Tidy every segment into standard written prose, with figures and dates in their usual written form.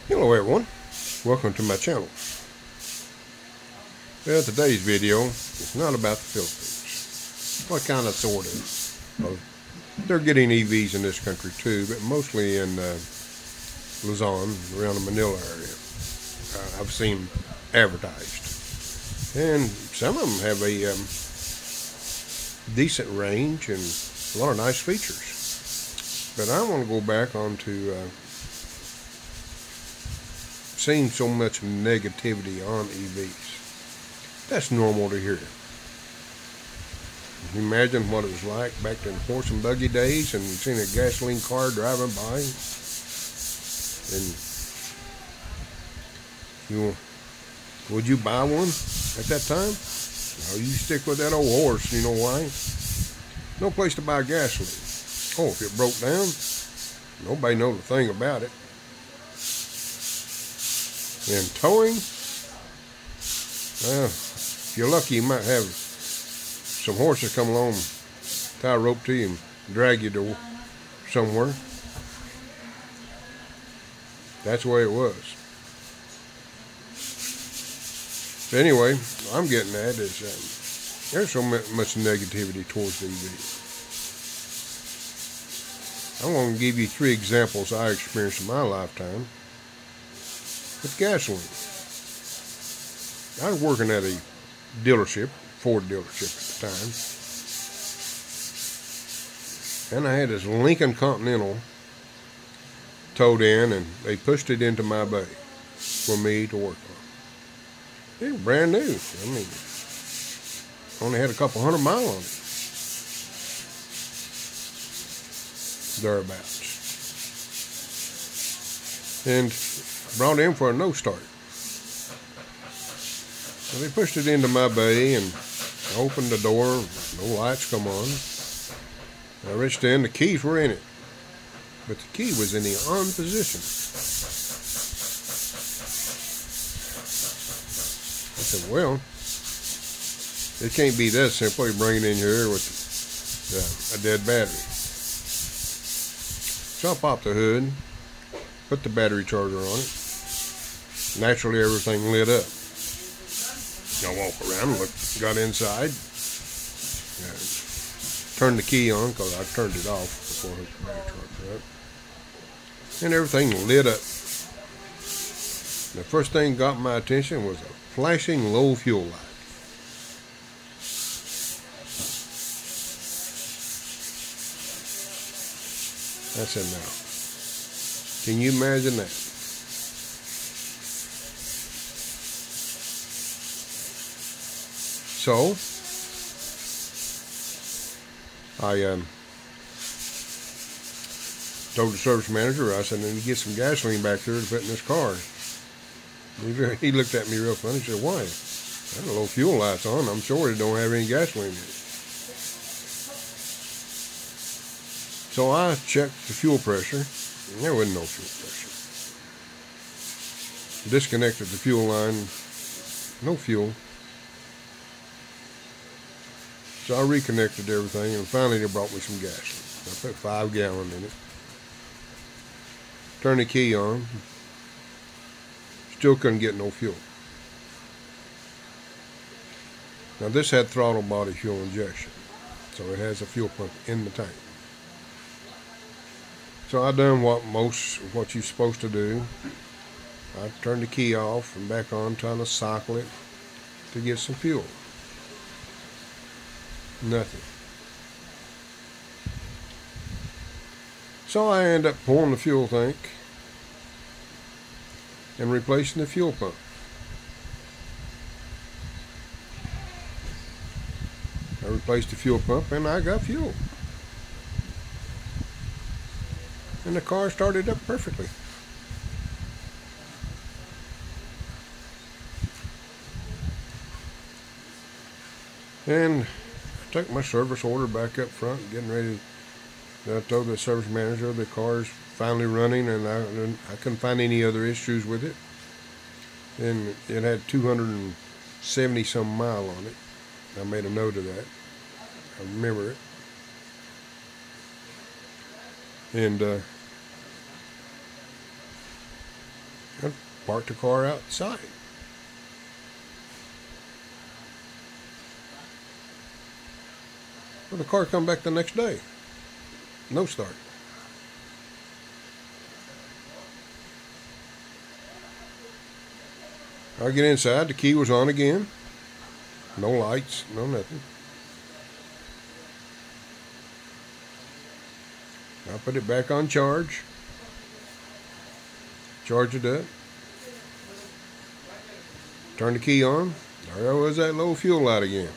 Hello everyone, welcome to my channel. Well, today's video is not about the Philippines. Well, kind of, sort of. Well, they're getting EVs in this country too, but mostly in Luzon, around the Manila area. I've seen advertised. And some of them have a decent range and a lot of nice features. But I want to go back onto seeing so much negativity on EVs. That's normal to hear. Can you imagine what it was like back in the horse and buggy days and seeing a gasoline car driving by? And would you buy one at that time? No, you stick with that old horse. You know why? No place to buy gasoline. Oh, if it broke down, nobody knows a thing about it. And towing, well, if you're lucky, you might have some horses come along, tie a rope to you, and drag you to somewhere. That's the way it was. So anyway, what I'm getting at is there's so much negativity towards the EV. I'm going to give you 3 examples I experienced in my lifetime with gasoline. I was working at a dealership, Ford dealership at the time, and I had this Lincoln Continental towed in, and they pushed it into my bay for me to work on. It was brand new. I mean, only had a couple 100 miles on it. Thereabouts. And brought in for a no start. So they pushed it into my bay and I opened the door, no lights come on. I reached in, the keys were in it, but the key was in the on position. I said, well, it can't be that simple. You bring it in here with a dead battery. So I popped the hood, put the battery charger on it. Naturally, everything lit up. I walked around, got inside, turned the key on because I turned it off before I hooked the battery charger up, and everything lit up. The first thing got my attention was a flashing low fuel light. I said, now, can you imagine that? So, I told the service manager, I said, I need to get some gasoline back there to put in this car. He looked at me real funny. He said, why? I had a low fuel lights on. I'm sure it don't have any gasoline in it. So I checked the fuel pressure, and there wasn't no fuel pressure. Disconnected the fuel line, no fuel. So I reconnected everything, and finally they brought me some gasoline. I put 5 gallons in it. Turned the key on. Still couldn't get no fuel. Now this had throttle body fuel injection, so it has a fuel pump in the tank. So I done what you're supposed to do. I turned the key off and back on, trying to cycle it to get some fuel. Nothing. So I end up pulling the fuel tank and replacing the fuel pump. I replaced the fuel pump and I got fuel. And the car started up perfectly. And I took my service order back up front, getting ready. I told the service manager the car's finally running, and I couldn't find any other issues with it. And it had 270 some mile on it. I made a note of that. I remember it. And I parked the car outside. Well, the car come back the next day. No start. I get inside, the key was on again. No lights, no nothing. I put it back on charge. Charge it up. Turn the key on. There was that low fuel light again.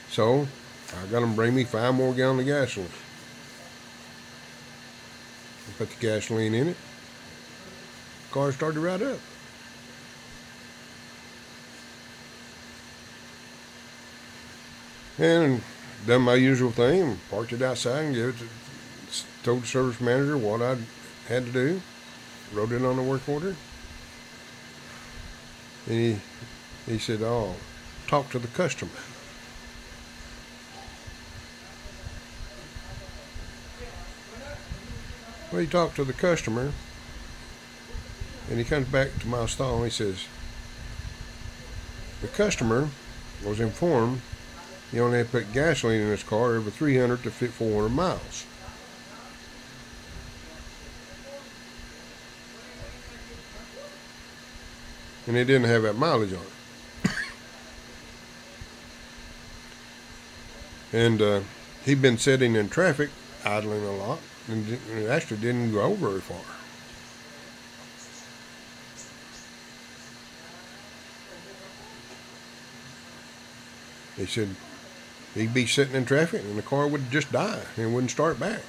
So, I got them bring me 5 more gallons of gasoline. I put the gasoline in it. Car started right up. And done my usual thing, parked it outside and told the service manager what I had to do. Wrote it on the work order. And he said, "Oh, talk to the customer." Well, he talked to the customer, and he comes back to my stall and he says, the customer was informed he only had to put gasoline in his car every 300 to 400 miles. And it didn't have that mileage on it. And he'd been sitting in traffic, idling a lot, and it actually didn't go very far. He said he'd be sitting in traffic and the car would just die and wouldn't start back.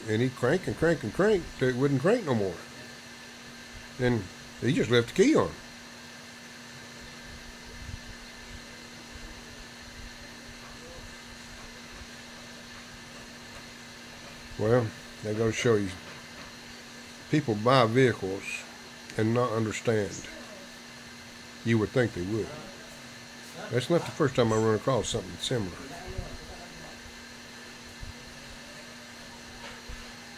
And he'd crank and crank and crank till it wouldn't crank no more. And he just left the key on. Well, they go to show you, people buy vehicles and not understand. You would think they would. That's not the first time I run across something similar.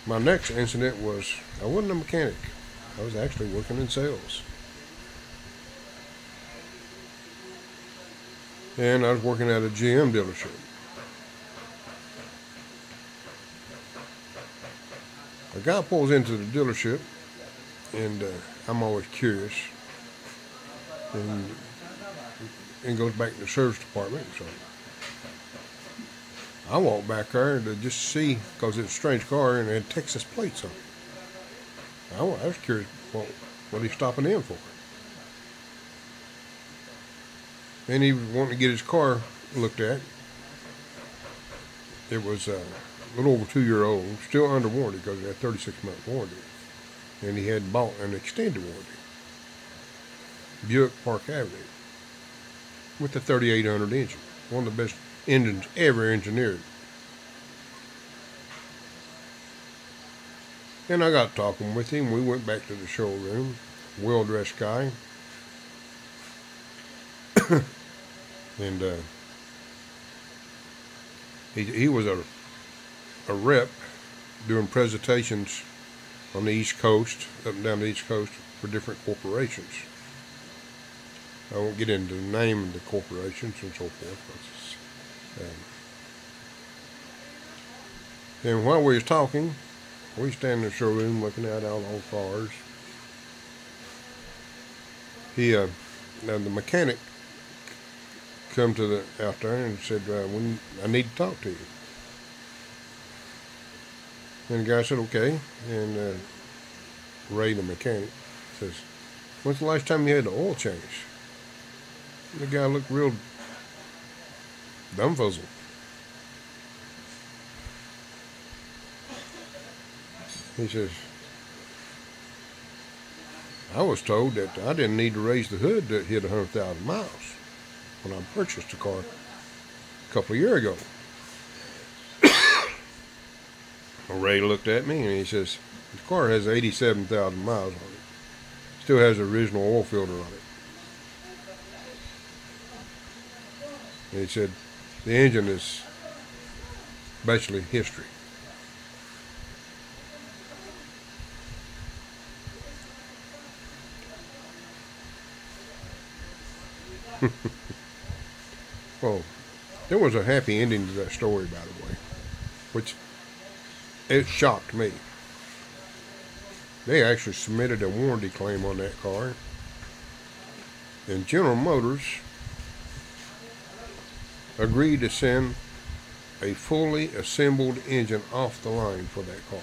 My next incident was, I wasn't a mechanic. I was actually working in sales. And I was working at a GM dealership. A guy pulls into the dealership, and I'm always curious, and goes back to the service department. So I walked back there to just see, because it's a strange car and it had Texas plates on it. I was curious what he's stopping in for. And he wanted to get his car looked at. It was a little over 2-year-old, still under warranty because it had 36-month warranty. And he had bought an extended warranty. Buick Park Avenue with the 3800 engine. One of the best engines ever engineered. And I got talking with him. We went back to the showroom. Well-dressed guy. And he was a rep doing presentations on the East Coast, up and down the East Coast, for different corporations. I won't get into the name of the corporations and so forth. And while we was talking, we stand in the showroom looking at all those cars. The mechanic come out there and said, I need to talk to you. And the guy said, okay. And Ray, the mechanic, says, when's the last time you had the oil change? And the guy looked real dumbfuzzled. He says, I was told that I didn't need to raise the hood to hit 100,000 miles when I purchased the car a couple of years ago. Ray looked at me and he says, the car has 87,000 miles on it. Still has the original oil filter on it. And he said, the engine is basically history. Well, there was a happy ending to that story, by the way, which it shocked me. They actually submitted a warranty claim on that car, and General Motors agreed to send a fully assembled engine off the line for that car.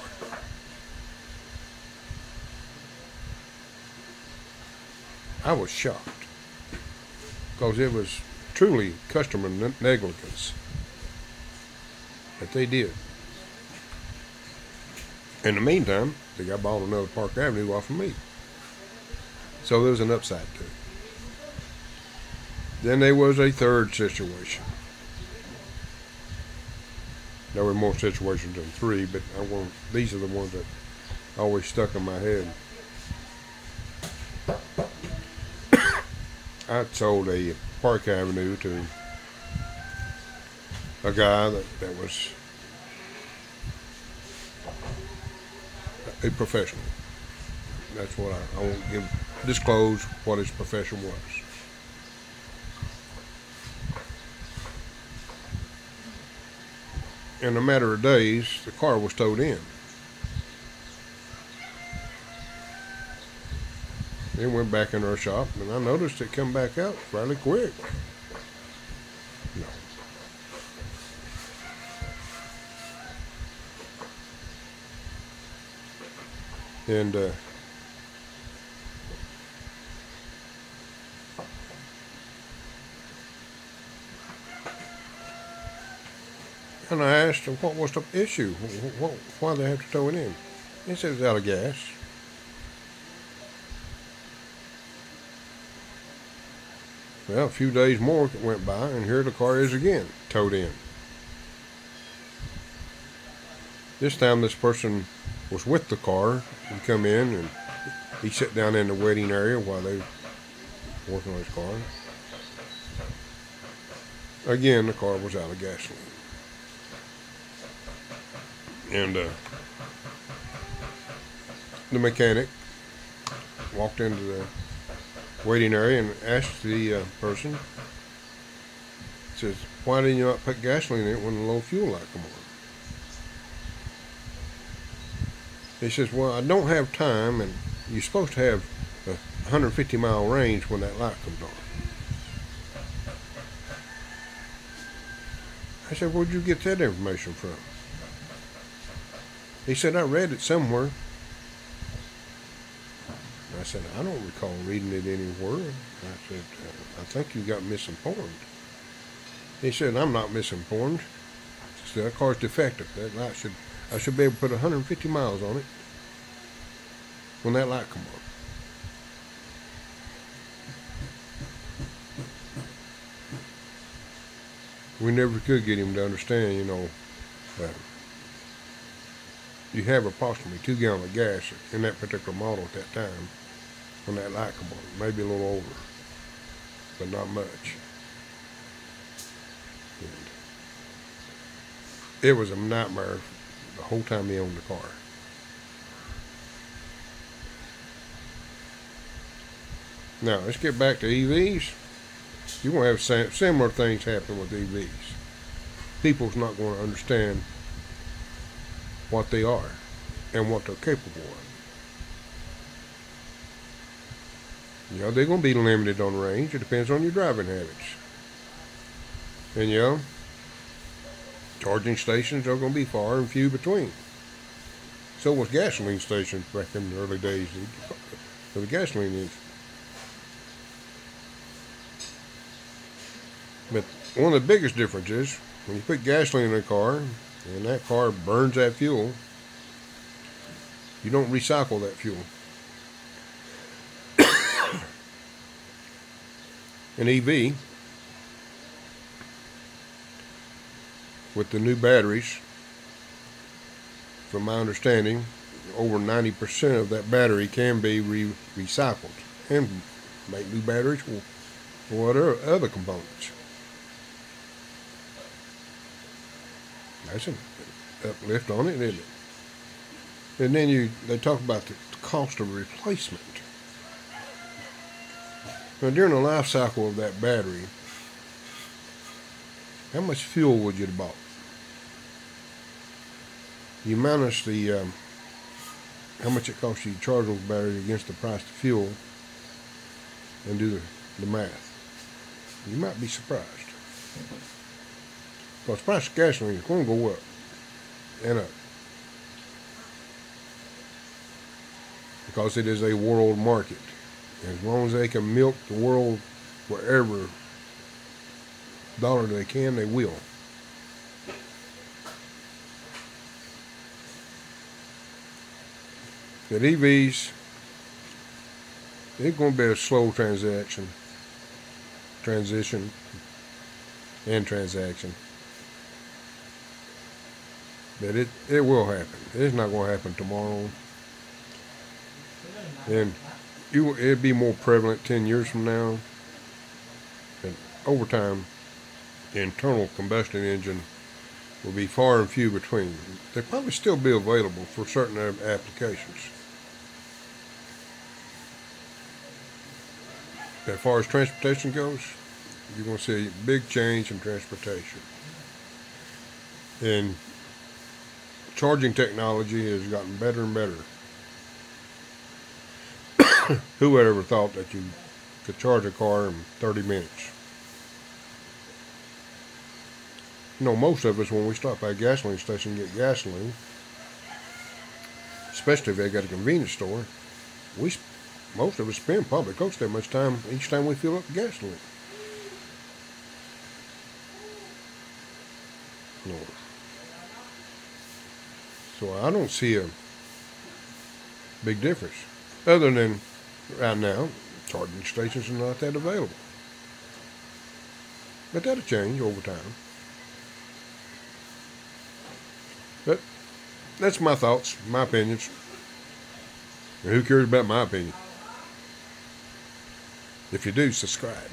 I was shocked because it was truly customer negligence that they did. In the meantime, the guy bought another Park Avenue off of me. So there was an upside to it. Then there was a third situation. There were more situations than three, but these are the ones that always stuck in my head. I sold a Park Avenue to a guy that was a professional. That's what I won't disclose what his profession was. In a matter of days, the car was towed in. It went back in our shop, and I noticed it come back out fairly quick. No. And I asked him what was the issue, why they have to tow it in. He said it's out of gas. Well, a few days more went by, and here the car is again, towed in. This time this person was with the car and come in, and he sat down in the waiting area while they were working on his car. Again, the car was out of gasoline. And the mechanic walked into the waiting area and asked the person, says, why didn't you not put gasoline in it when the low fuel light come on? He says, well, I don't have time, and you're supposed to have a 150-mile range when that light comes on. I said, where'd you get that information from? He said, I read it somewhere. I said, I don't recall reading it anywhere. I said, I think you got misinformed. He said, I'm not misinformed. He said, that car's defective. That light I should be able to put 150 miles on it when that light comes on. We never could get him to understand, you have approximately 2 gallons of gas in that particular model at that time when that light comes on. Maybe a little over, but not much. And it was a nightmare the whole time he owned the car. Now, let's get back to EVs. You're going to have similar things happen with EVs. People's not going to understand what they are and what they're capable of. They're going to be limited on range. It depends on your driving habits. And charging stations are going to be far and few between. So was gasoline stations back in the early days of the gasoline engine. But one of the biggest differences, when you put gasoline in a car, and that car burns that fuel, you don't recycle that fuel. An EV, with the new batteries, from my understanding, over 90% of that battery can be recycled and make new batteries for other components. That's an uplift on it, isn't it? And then they talk about the cost of replacement. Now, during the life cycle of that battery, how much fuel would you have bought? You minus the how much it costs you to charge those batteries against the price of fuel, and do the math. You might be surprised. Because the price of gasoline is going to go up and up. Because it is a world market. And as long as they can milk the world wherever dollar they can, they will. That EVs, it's going to be a slow transition, but it will happen. It's not going to happen tomorrow, and it'd be more prevalent 10 years from now. And over time, the internal combustion engine will be far and few between. They'll probably still be available for certain applications. As far as transportation goes, you're going to see a big change in transportation. And charging technology has gotten better and better. Who would ever thought that you could charge a car in 30 minutes? You know, most of us, when we stop at a gasoline station and get gasoline, especially if they got a convenience store, most of us spend probably close to that much time each time we fill up the gasoline. No. So I don't see a big difference. Other than right now, charging stations are not that available. But that'll change over time. But that's my thoughts, my opinions. And who cares about my opinion? If you do, subscribe.